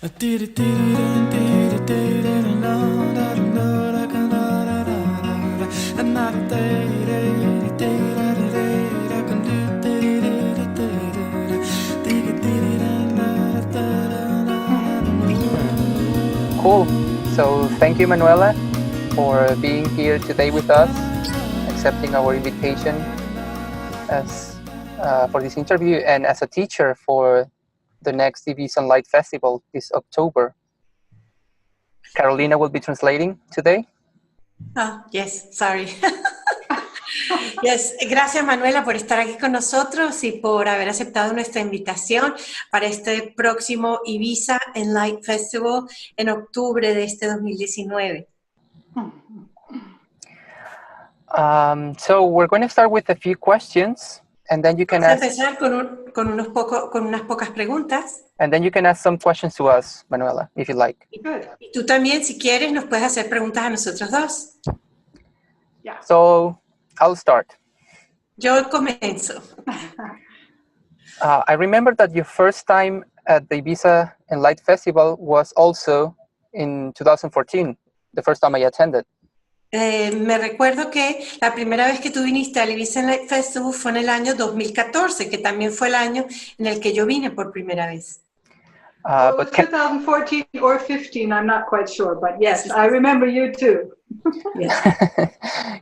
Cool. So thank you, Manuela, for being here today with us, accepting our invitation as for this interview, and as a teacher for the next Ibiza Enlight Festival this October. Carolina will be translating today. Oh, yes, sorry. Yes, gracias Manuela por estar aquí con nosotros y por haber aceptado nuestra invitación para este próximo Ibiza Enlight Festival en octubre de este 2019. So we're going to start with a few questions, and then you can Vamos a ask. empezar con unas pocas preguntas. And then you can ask some questions to us, Manuela, if you like. Y tú también, si quieres, nos puedes hacer preguntas a nosotros dos. Yeah. So I'll start. Yo comienzo. I remember that your first time at the Ibiza Enlight Festival was also in 2014, the first time I attended. Me recuerdo que la primera vez que tú viniste al Ibiza Enlight Festival fue en el año 2014, que también fue el año en el que yo vine por primera vez. Well, it was 2014 or 15, I'm not quite sure, but yes, I remember you too. Yes.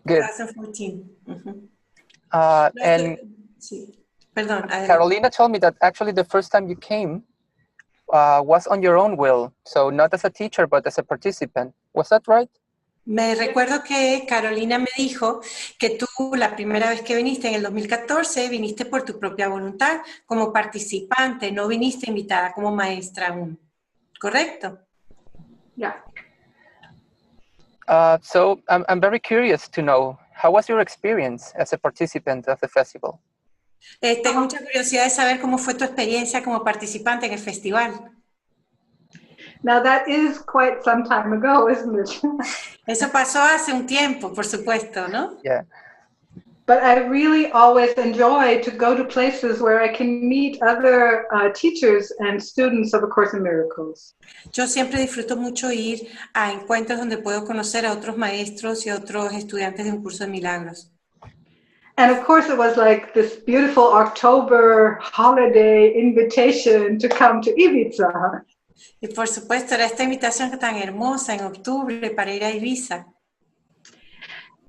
Good. 2014. Uh-huh. And Sí. Perdón. Carolina told me that actually the first time you came was on your own will, so not as a teacher, but as a participant. Was that right? Me recuerdo que Carolina me dijo que tú la primera vez que viniste en el 2014 viniste por tu propia voluntad como participante, no viniste invitada como maestra aún. ¿Correcto? Yeah. So I'm very curious to know, how was your experience as a participant of the festival? Tengo mucha curiosidad de saber cómo fue tu experiencia como participante en el festival. Now that is quite some time ago, isn't it? Eso pasó hace un tiempo, por supuesto, ¿no? Yeah. But I really always enjoy to go to places where I can meet other teachers and students of A Course in Miracles. Yo siempre disfruto mucho ir a encuentros donde puedo conocer a otros maestros y otros estudiantes de Un Curso de Milagros. And of course it was like this beautiful October holiday invitation to come to Ibiza. Y por supuesto, era esta invitación tan hermosa en octubre para ir a Ibiza.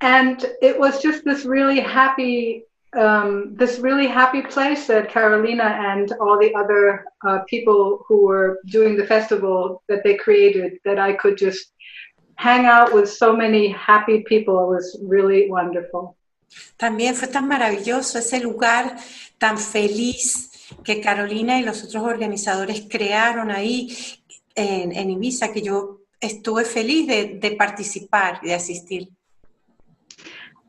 And it was just this really happy place that Carolina and all the other people who were doing the festival that they created, that I could just hang out with so many happy people. It was really wonderful. También fue tan maravilloso ese lugar tan feliz que Carolina y los otros organizadores crearon ahí en Ibiza, que yo estuve feliz de participar y de asistir.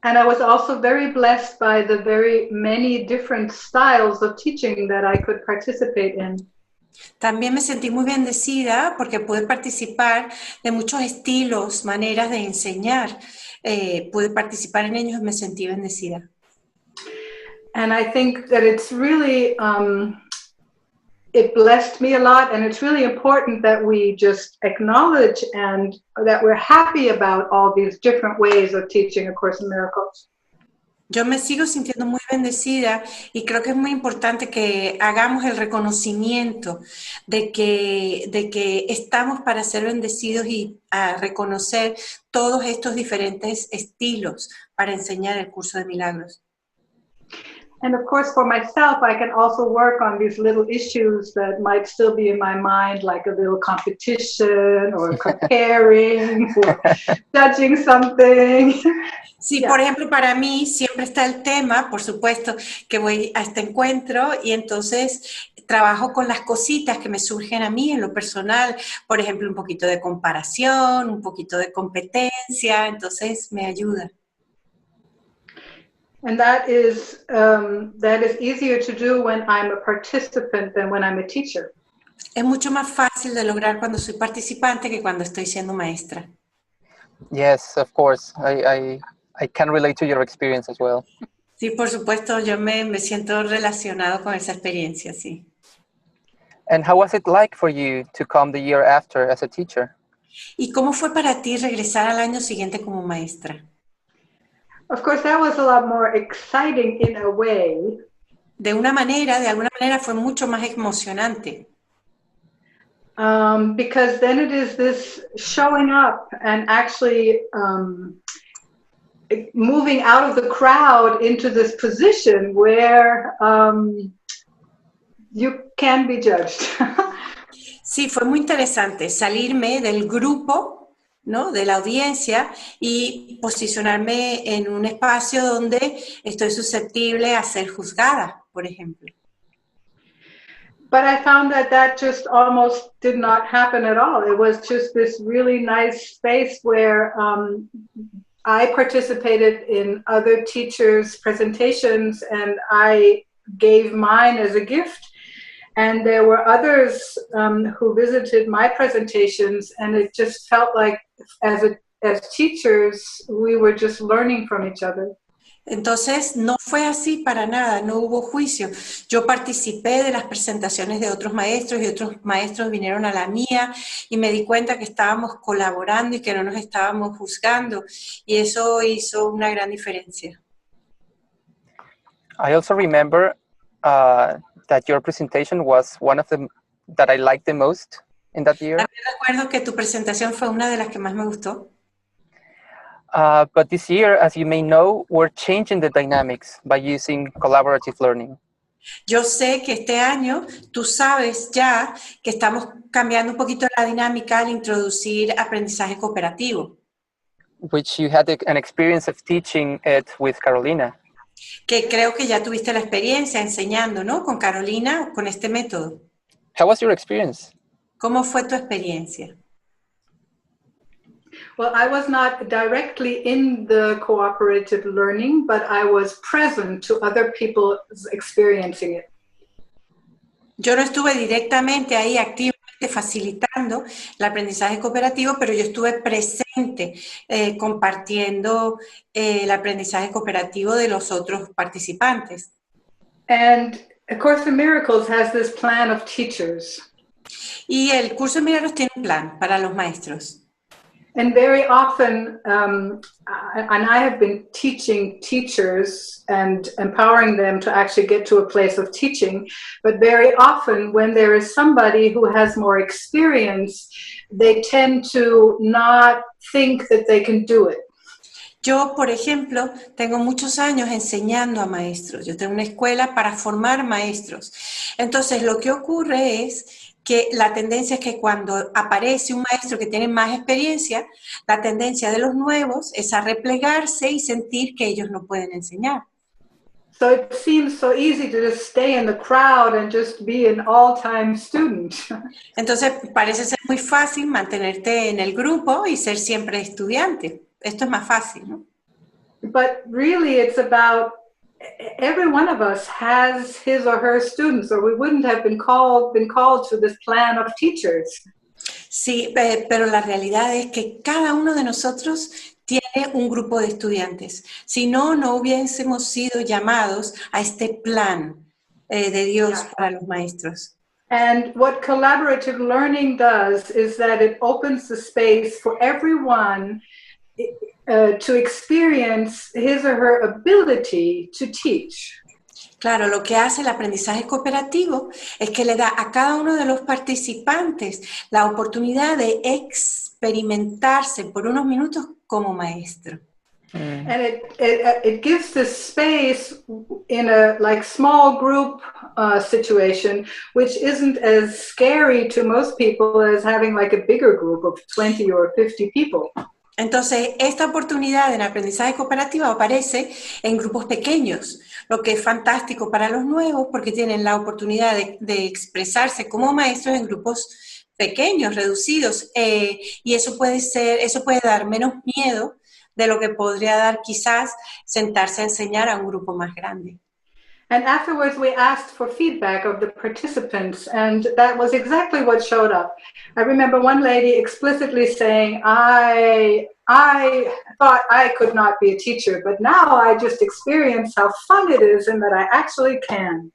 And I was also very blessed by the very many different styles of teaching that I could participate in. También me sentí muy bendecida porque pude participar de muchos estilos, maneras de enseñar. Pude participar en ellos y me sentí bendecida. And I think that it's really, it blessed me a lot, and it's really important that we just acknowledge and that we're happy about all these different ways of teaching A Course in Miracles. Yo me sigo sintiendo muy bendecida y creo que es muy importante que hagamos el reconocimiento de que estamos para ser bendecidos y a reconocer todos estos diferentes estilos para enseñar el curso de milagros. And of course, for myself, I can also work on these little issues that might still be in my mind, like a little competition or comparing or judging something. Sí, Yeah. Por ejemplo, para mí siempre está el tema, por supuesto, que voy a este encuentro y entonces trabajo con las cositas que me surgen a mí en lo personal, por ejemplo, un poquito de comparación, un poquito de competencia, entonces me ayuda. And that is easier to do when I'm a participant than when I'm a teacher. Es mucho más fácil de lograr cuando soy participante que cuando estoy siendo maestra. Yes, of course. I can relate to your experience as well. Sí, por supuesto, yo me siento relacionado con esa experiencia, sí. And how was it like for you to come the year after as a teacher? ¿Y cómo fue para ti regresar al año siguiente como maestra? Of course, that was a lot more exciting in a way. De alguna manera fue mucho más emocionante. Because then it is this showing up and actually moving out of the crowd into this position where you can be judged. Sí, fue muy interesante salirme del grupo, ¿no? De la audiencia y posicionarme en un espacio donde estoy susceptible a ser juzgada, por ejemplo. But I found that just almost did not happen at all. It was just this really nice space where I participated in other teachers' presentations and I gave mine as a gift. And there were others who visited my presentations, and it just felt like as teachers, we were just learning from each other. Entonces, no fue así para nada, no hubo juicio. Yo participé de las presentaciones de otros maestros y otros maestros vinieron a la mía y me di cuenta que estábamos colaborando y que no nos estábamos juzgando, y eso hizo una gran diferencia. I also remember that your presentation was one of them that I liked the most in that year. También recuerdo que tu presentación fue una de las que más me gustó. But this year, as you may know, we're changing the dynamics by using collaborative learning. Yo sé que este año tú sabes ya que estamos cambiando un poquito la dinámica al introducir aprendizaje cooperativo. Which you had an experience of teaching it with Carolina. Que creo que ya tuviste la experiencia enseñando, ¿no? Con Carolina, con este método. How was your experience? ¿Cómo fue tu experiencia? Well, I was not directly in the cooperative learning, but I was present to other people experiencing it. Yo no estuve directamente ahí activamente facilitando el aprendizaje cooperativo, pero yo estuve presente compartiendo el aprendizaje cooperativo de los otros participantes. And A Course in Miracles has this plan of teachers. Y el Curso de Milagros tiene un plan para los maestros. And very often, and I have been teaching teachers and empowering them to actually get to a place of teaching, but very often when there is somebody who has more experience, they tend to not think that they can do it. Yo, por ejemplo, tengo muchos años enseñando a maestros. Yo tengo una escuela para formar maestros. Entonces, lo que ocurre es que la tendencia es que cuando aparece un maestro que tiene más experiencia, la tendencia de los nuevos es a replegarse y sentir que ellos no pueden enseñar. So it seems so easy to just stay in the crowd and just be an all-time student. Entonces, parece ser muy fácil mantenerte en el grupo y ser siempre estudiante. Esto es más fácil, ¿no? But really it's about every one of us has his or her students, or we wouldn't have been called to this plan of teachers. Sí, pero la realidad es que cada uno de nosotros tiene un grupo de estudiantes. Si no, no hubiésemos sido llamados a este plan de Dios para los maestros. And what collaborative learning does is that it opens the space for everyone to experience his or her ability to teach. Claro, lo que hace el aprendizaje cooperativo es que le da a cada uno de los participantes la oportunidad de experimentarse por unos minutos como maestro. And it gives this space in a like small group situation, which isn't as scary to most people as having like a bigger group of 20 or 50 people. Entonces, esta oportunidad en aprendizaje cooperativo aparece en grupos pequeños, lo que es fantástico para los nuevos porque tienen la oportunidad de expresarse como maestros en grupos pequeños, reducidos, y eso puede dar menos miedo de lo que podría dar quizás sentarse a enseñar a un grupo más grande. And afterwards, we asked for feedback of the participants, and that was exactly what showed up. I remember one lady explicitly saying, I thought I could not be a teacher, but now I just experience how fun it is and that I actually can.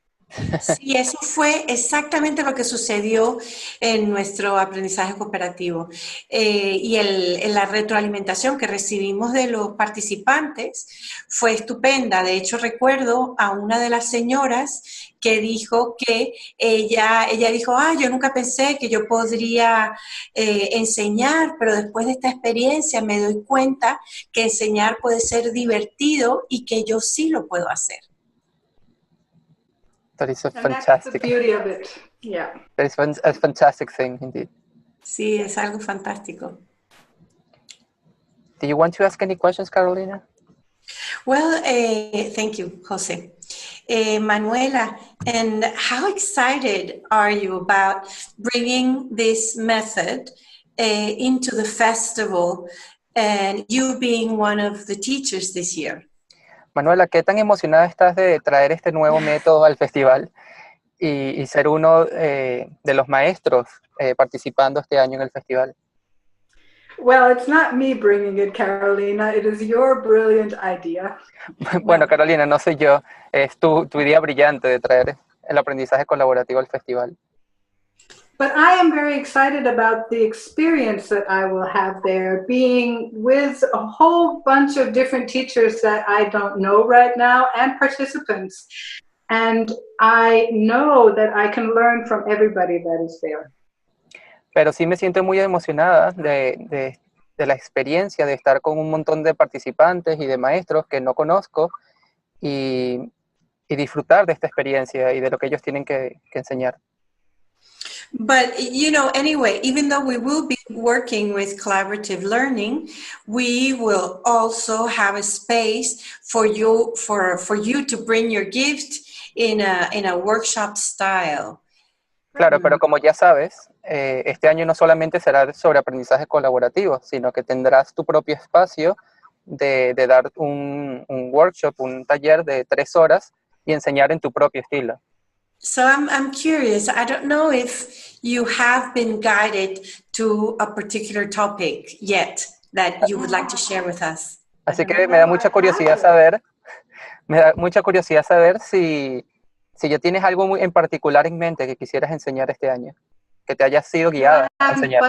Sí, eso fue exactamente lo que sucedió en nuestro aprendizaje cooperativo. La retroalimentación que recibimos de los participantes fue estupenda. De hecho, recuerdo a una de las señoras que dijo que ella dijo, yo nunca pensé que yo podría enseñar, pero después de esta experiencia me doy cuenta que enseñar puede ser divertido y que yo sí lo puedo hacer. That is a And that's the fantastic, beauty of it. Yeah. that is a fantastic thing indeed. Sí, es algo fantástico. Do you want to ask any questions, Carolina? Well, thank you, Jose. Manuela, and how excited are you about bringing this method into the festival and you being one of the teachers this year? Manuela, ¿qué tan emocionada estás de traer este nuevo método al festival y ser uno de los maestros participando este año en el festival? Well, it's not me bringing it, Carolina. It is your brilliant idea. Bueno, Carolina, no soy yo, es tu idea brillante de traer el aprendizaje colaborativo al festival. But I am very excited about the experience that I will have there, being with a whole bunch of different teachers that I don't know right now and participants. And I know that I can learn from everybody that is there. Pero sí me siento muy emocionada de la experiencia de estar con un montón de participantes y de maestros que no conozco y disfrutar de esta experiencia y de lo que ellos tienen que enseñar. But, anyway, even though we will be working with collaborative learning, we will also have a space for you to bring your gift in a workshop style. Claro, pero como ya sabes, este año no solamente será sobre aprendizaje colaborativo, sino que tendrás tu propio espacio de dar un workshop, un taller de 3 horas y enseñar en tu propio estilo. So I'm curious. I don't know if you have been guided to a particular topic yet that you would like to share with us. Así que me da mucha curiosidad saber si ya tienes algo muy en particular en mente que quisieras enseñar este año, que te hayas sido guiada a enseñar.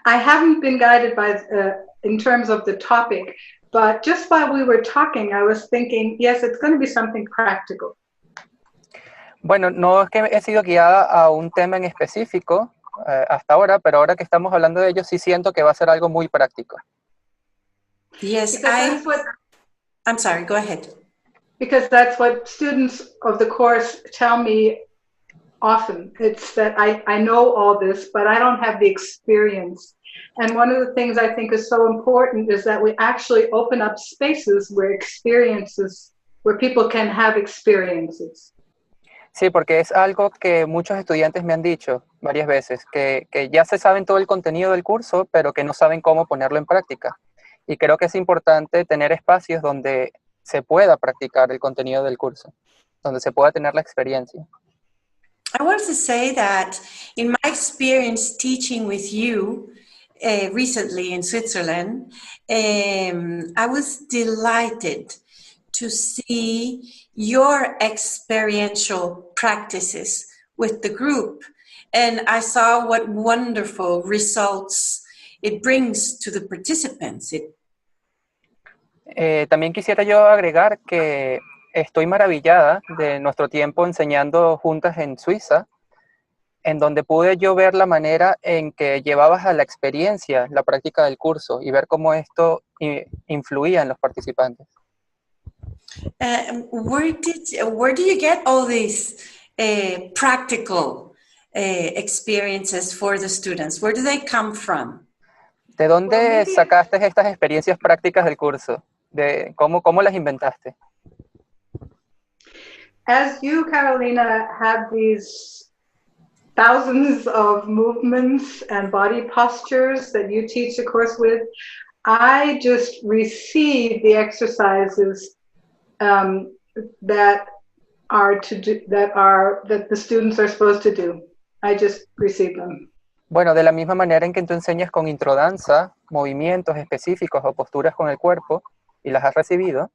I haven't been guided in terms of the topic, but just while we were talking, I was thinking, yes, it's going to be something practical. Bueno, no es que he sido guiada a un tema en específico hasta ahora, pero ahora que estamos hablando de ello, sí siento que va a ser algo muy práctico. Yes, I'm sorry, go ahead. Because that's what students of the course tell me often. It's that I know all this, but I don't have the experience. And one of the things I think is so important is that we actually open up spaces where people can have experiences. Sí, porque es algo que muchos estudiantes me han dicho varias veces, que ya se saben todo el contenido del curso, pero que no saben cómo ponerlo en práctica. Y creo que es importante tener espacios donde se pueda practicar el contenido del curso, donde se pueda tener la experiencia. I want to say that in my experience teaching with you recently in Switzerland, I was delighted to see your experiential practices with the group. And I saw what wonderful results it brings to the participants. También quisiera yo agregar que estoy maravillada de nuestro tiempo enseñando juntas en Suiza, en donde pude yo ver la manera en que llevabas a la experiencia la práctica del curso y ver cómo esto influía en los participantes. Where do you get all these practical experiences for the students? Where do they come from? ¿De dónde sacaste estas experiencias prácticas del curso? ¿Cómo las inventaste? As you, Carolina, have these thousands of movements and body postures that you teach the course with, I just receive the exercises that the students are supposed to do. I just receive them. Bueno, de la misma manera en que tú enseñas con introdanza, movimientos específicos o posturas con el cuerpo, y las has recibido,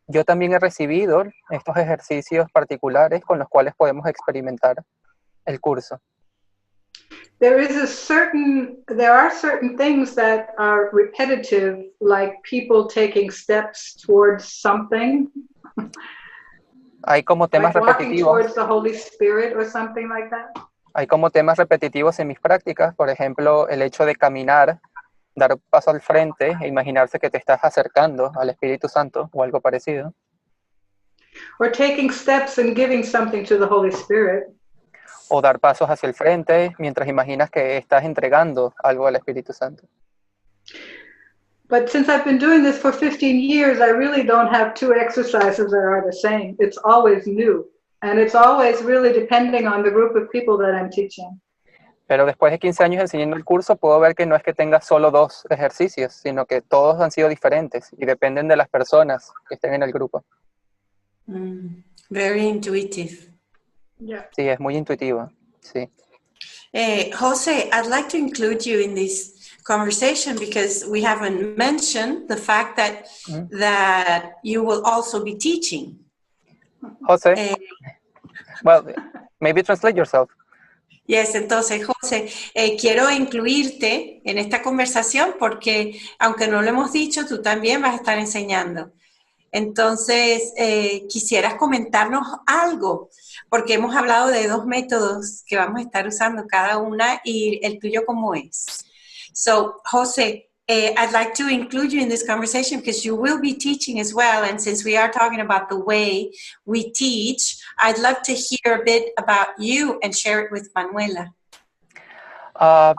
yo también he recibido estos ejercicios particulares con los cuales podemos experimentar el curso. There are certain things that are repetitive, like people taking steps towards something. Hay como temas Like walking repetitivos. towards the Holy Spirit or something like that. Hay como temas repetitivos en mis prácticas, por ejemplo, el hecho de caminar, dar paso al frente e imaginarse que te estás acercando al Espíritu Santo o algo parecido. Or taking steps and giving something to the Holy Spirit. O dar pasos hacia el frente mientras imaginas que estás entregando algo al Espíritu Santo. But since I've been doing this for 15 years, I really don't have two exercises that are the same. It's always new. And it's always really depending on the group of people that I'm teaching. Pero después de 15 años enseñando el curso, puedo ver que no es que tengas solo 2 ejercicios, sino que todos han sido diferentes y dependen de las personas que estén en el grupo. Very intuitive. Yeah. Sí, es muy intuitivo. Sí. Jose, I'd like to include you in this conversation because we haven't mentioned the fact that that you will also be teaching. Jose, well, maybe translate yourself. Yes, entonces, Jose, quiero incluirte en esta conversación porque, aunque no lo hemos dicho, tú también vas a estar enseñando. Entonces, quisieras comentarnos algo, porque hemos hablado de 2 métodos que vamos a estar usando cada una y el tuyo cómo es. So, Jose, I'd like to include you in this conversation because you will be teaching as well. And since we are talking about the way we teach, I'd love to hear a bit about you and share it with Manuela.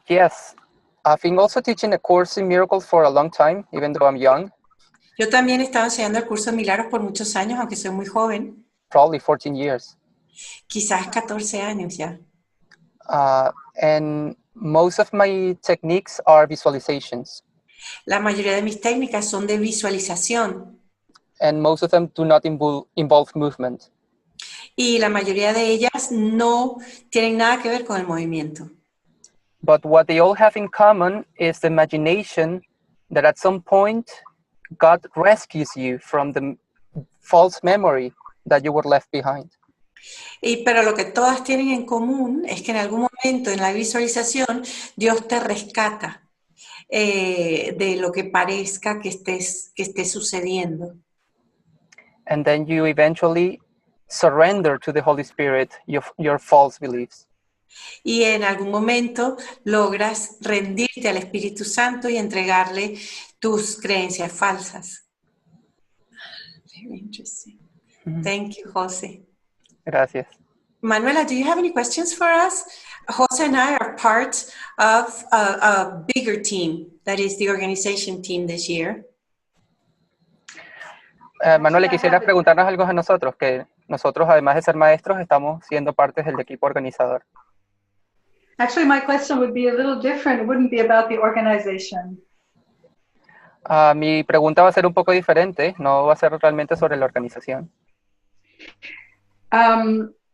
Yes, I've been also teaching a course in miracles for a long time, even though I'm young. Yo también he estado enseñando el curso de milagros por muchos años, aunque soy muy joven. Probably 14 years. Quizás 14 años ya. And most of my techniques are visualizations. La mayoría de mis técnicas son de visualización. And most of them do not involve movement. Y la mayoría de ellas no tienen nada que ver con el movimiento. But what they all have in common is the imagination that at some point God rescues you from the false memory that you were left behind. Pero lo que todas tienen en común es que en algún momento en la visualización Dios te rescata de lo que parezca que esté sucediendo. And then you eventually surrender to the Holy Spirit your false beliefs. Y en algún momento logras rendirte al Espíritu Santo y entregarle tus creencias falsas. Very interesting. Thank you, Jose. Gracias. Manuela, do you have any questions for us? Jose and I are part of a bigger team, that is the organization team this year. Manuela, quisiera preguntarnos algo a nosotros, que nosotros, además de ser maestros, estamos siendo partes del equipo organizador. Actually, my question would be a little different. It wouldn't be about the organization. Mi pregunta va a ser un poco diferente, no va a ser realmente sobre la organización.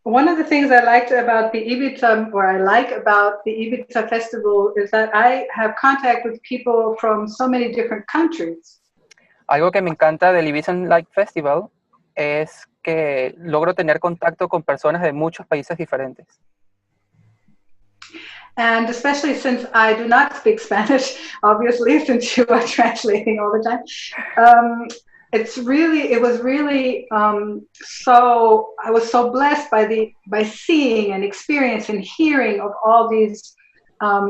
One of the things I liked about the Ibiza, or I like about the Ibiza Festival, is that I have contact with people from so many different countries. Algo que me encanta del Ibiza Enlight Festival es que logro tener contacto con personas de muchos países diferentes. And especially since I do not speak Spanish, obviously, since you are translating all the time, I was so blessed by seeing and experiencing and hearing of all these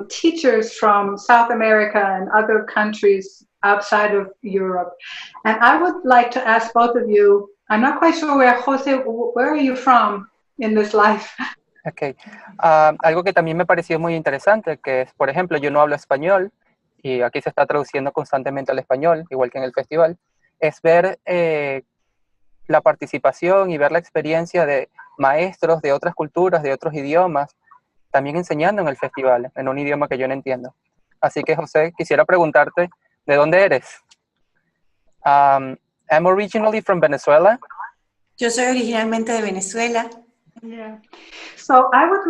teachers from South America and other countries outside of Europe. And I would like to ask both of you, I'm not quite sure where are you from in this life? Okay. Algo que también me pareció muy interesante, que es, por ejemplo, yo no hablo español, y aquí se está traduciendo constantemente al español, igual que en el festival, es ver la participación y ver la experiencia de maestros de otras culturas, de otros idiomas, también enseñando en el festival, en un idioma que yo no entiendo. Así que, José, quisiera preguntarte, ¿de dónde eres? I'm originally from Venezuela. Yo soy originalmente de Venezuela. Yeah. So I would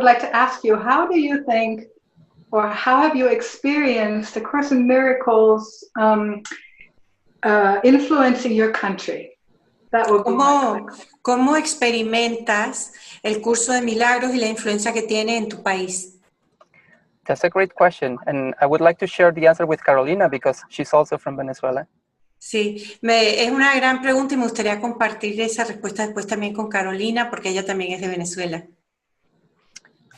like to ask you, how do you think, or how have you experienced the Course in Miracles influencing your country? That would be my question. ¿Cómo experimentas el curso de milagros y la influencia que tiene en tu país? That's a great question, and I would like to share the answer with Carolina because she's also from Venezuela. Sí, es una gran pregunta y me gustaría compartir esa respuesta después también con Carolina porque ella también es de Venezuela.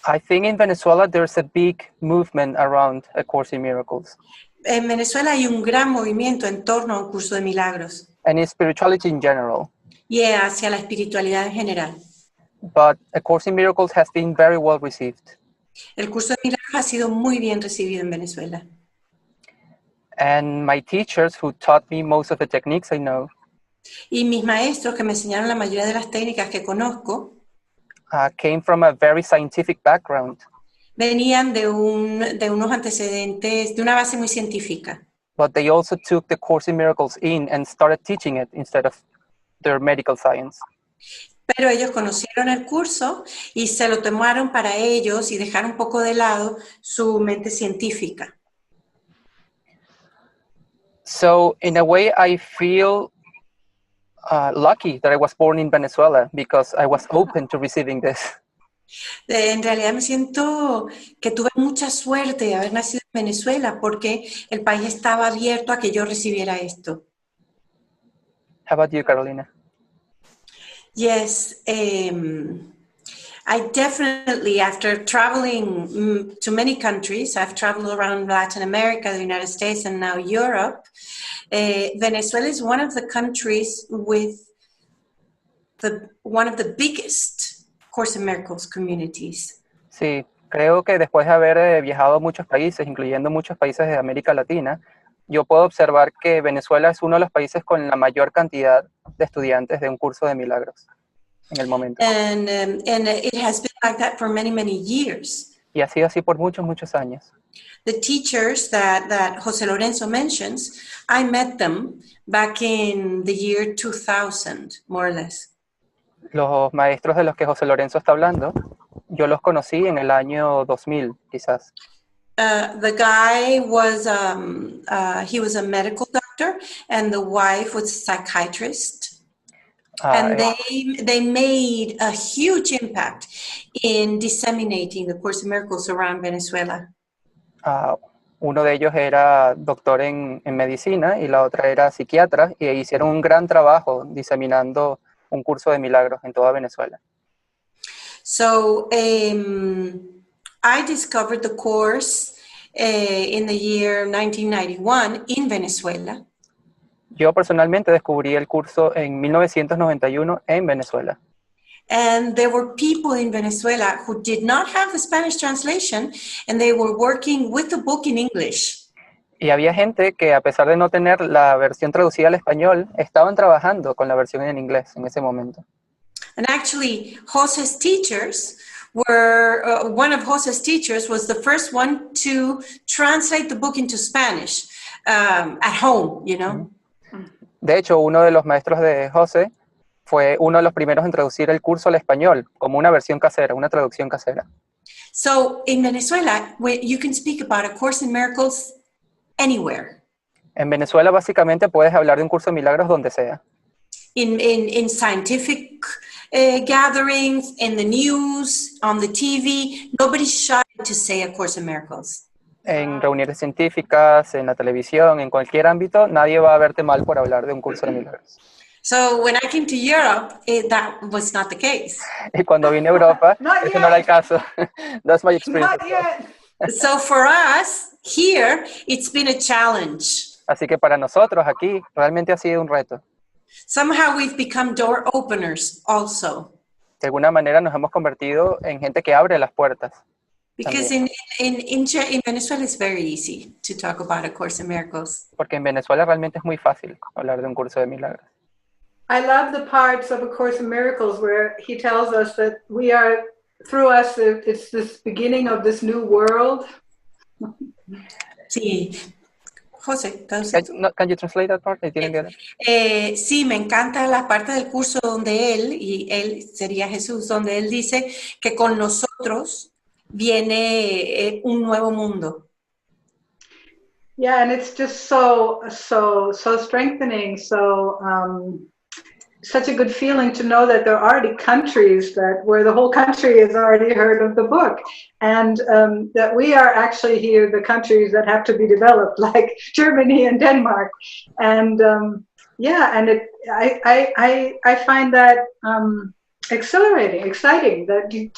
I think in Venezuela there's a big movement around A Course in Miracles. En Venezuela hay un gran movimiento en torno a un curso de milagros And in spirituality in general. y hacia la espiritualidad en general. But A Course in Miracles has been very well received. El curso de milagros ha sido muy bien recibido en Venezuela. And my teachers who taught me most of the techniques I know Y mis maestros que me enseñaron la mayoría de las técnicas que conozco came from a very scientific background. venían de unos antecedentes, de una base muy científica. But they also took the Course in Miracles in and started teaching it instead of their medical science. Pero ellos conocieron el curso y se lo tomaron para ellos y dejaron un poco de lado su mente científica. So in a way, I feel lucky that I was born in Venezuela because I was open to receiving this. En realidad me siento que tuve mucha suerte de haber nacido en Venezuela porque el país estaba abierto a que yo recibiera esto. How about you, Carolina? Yes, I definitely, after traveling to many countries, I've traveled around Latin America, the United States, and now Europe. Venezuela is one of the countries with one of the biggest Course in Miracles communities. Sí, creo que después de haber viajado a muchos países, incluyendo muchos países de América Latina, yo puedo observar que Venezuela es uno de los países con la mayor cantidad de estudiantes de un curso de milagros en el momento. And it has been like that for many, many years. Y ha sido así por muchos, muchos años. The teachers that José Lorenzo mentions, I met them back in the year 2000, more or less. Los maestros de los que José Lorenzo está hablando, yo los conocí en el año 2000, quizás. The guy was, he was a medical doctor and the wife was a psychiatrist. And they made a huge impact in disseminating the Course in Miracles around Venezuela. Uno de ellos era doctor en medicina y la otra era psiquiatra y hicieron un gran trabajo diseminando un curso de milagros en toda Venezuela. So I discovered the course in the year 1991 in Venezuela. Yo personalmente descubrí el curso en 1991 en Venezuela. And there were people in Venezuela who did not have the Spanish translation and they were working with the book in English. Y había gente que, a pesar de no tener la versión traducida al español, estaban trabajando con la versión en inglés en ese momento. And actually, Jose's teachers were, one of Jose's teachers was the first one to translate the book into Spanish at home, you know. De hecho, uno de los maestros de José fue uno de los primeros en traducir el curso al español, como una versión casera, una traducción casera. So in Venezuela, you can speak about A Course in Miracles anywhere. En Venezuela, básicamente, puedes hablar de un curso de milagros donde sea. In scientific gatherings, in the news, on the TV, nobody's shy to say A Course in Miracles. En reuniones científicas, en la televisión, en cualquier ámbito, nadie va a verte mal por hablar de un curso de milagros. So when I came to Europe, that was not the case. Y cuando vine a Europa, ese no era el caso. That's my experience. Not yet. So for us, here, it's been a challenge. Así que para nosotros aquí, realmente ha sido un reto. Somehow we've become door openers also. De alguna manera nos hemos convertido en gente que abre las puertas. Because in Venezuela, it's very easy to talk about A Course in Miracles. Porque en Venezuela realmente es muy fácil hablar de un curso de milagros. I love the parts of A Course in Miracles where he tells us that we are, through us, it's this beginning of this new world. Sí. José, Can you translate that part? I didn't get it. Sí, me encanta la parte del curso donde él sería Jesús, donde él dice que con nosotros viene un nuevo mundo. Yeah, and it's just so strengthening. Such a good feeling to know that there are already countries where the whole country has already heard of the book, and that we are actually here, the countries that have to be developed, like Germany and Denmark, and I find that exciting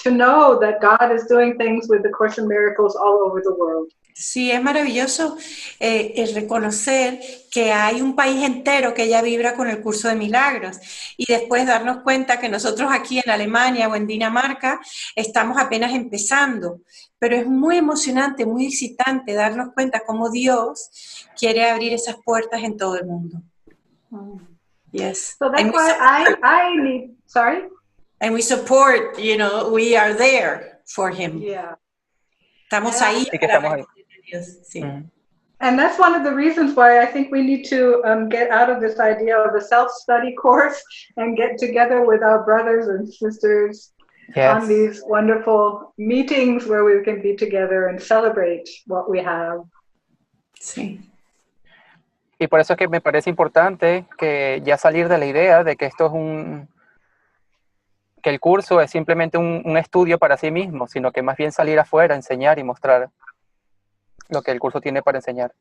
to know that God is doing things with the Course in Miracles all over the world. Sí, es maravilloso el reconocer que hay un país entero que ya vibra con el Curso de Milagros y después darnos cuenta que nosotros aquí en Alemania o en Dinamarca estamos apenas empezando, pero es muy emocionante, muy excitante darnos cuenta cómo Dios quiere abrir esas puertas en todo el mundo. Yes. So that's why I need, sorry? And we support, we are there for him. Yeah. Estamos ahí. Sí, que estamos ahí. Sí. And that's one of the reasons why I think we need to get out of this idea of a self-study course and get together with our brothers and sisters on these wonderful meetings where we can be together and celebrate what we have. Sí. Y por eso es que me parece importante que ya salir de la idea de que esto es que el curso es simplemente un estudio para sí mismo, sino que más bien salir afuera, enseñar y mostrar lo que el curso tiene para enseñar.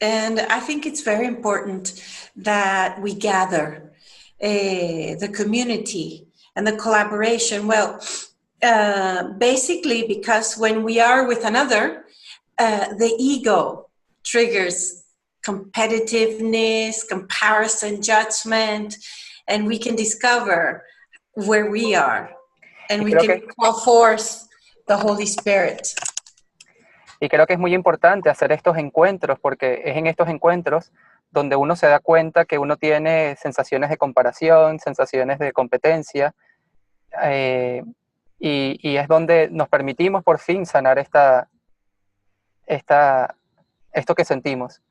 And I think it's very important that we gather the community and the collaboration. Well, basically because when we are with another, the ego triggers competitiveness, comparison, judgment, and we can discover where we are, and we can call forth the Holy Spirit. Y creo que es muy importante hacer estos encuentros, porque es en estos encuentros donde uno se da cuenta que uno tiene sensaciones de comparación, sensaciones de competencia, y es donde nos permitimos por fin sanar esto que sentimos.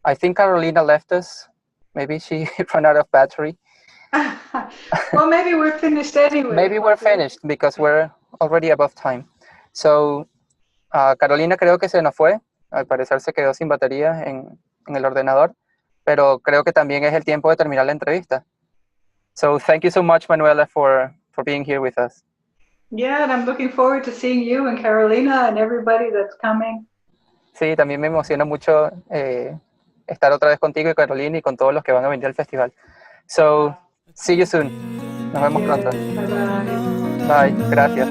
I think Carolina left us. Maybe she ran out of battery. Well, maybe we're finished anyway. Maybe we're finished because we're already above time. So, Carolina creo que se nos fue. Al parecer se quedó sin batería en el ordenador. Pero creo que también es el tiempo de terminar la entrevista. So, thank you so much, Manuela, for being here with us. Yeah, and I'm looking forward to seeing you and Carolina and everybody that's coming. Sí, también me emociona mucho estar otra vez contigo y Carolina y con todos los que van a venir al festival. So, see you soon. Nos vemos pronto. Bye-bye. Bye, gracias.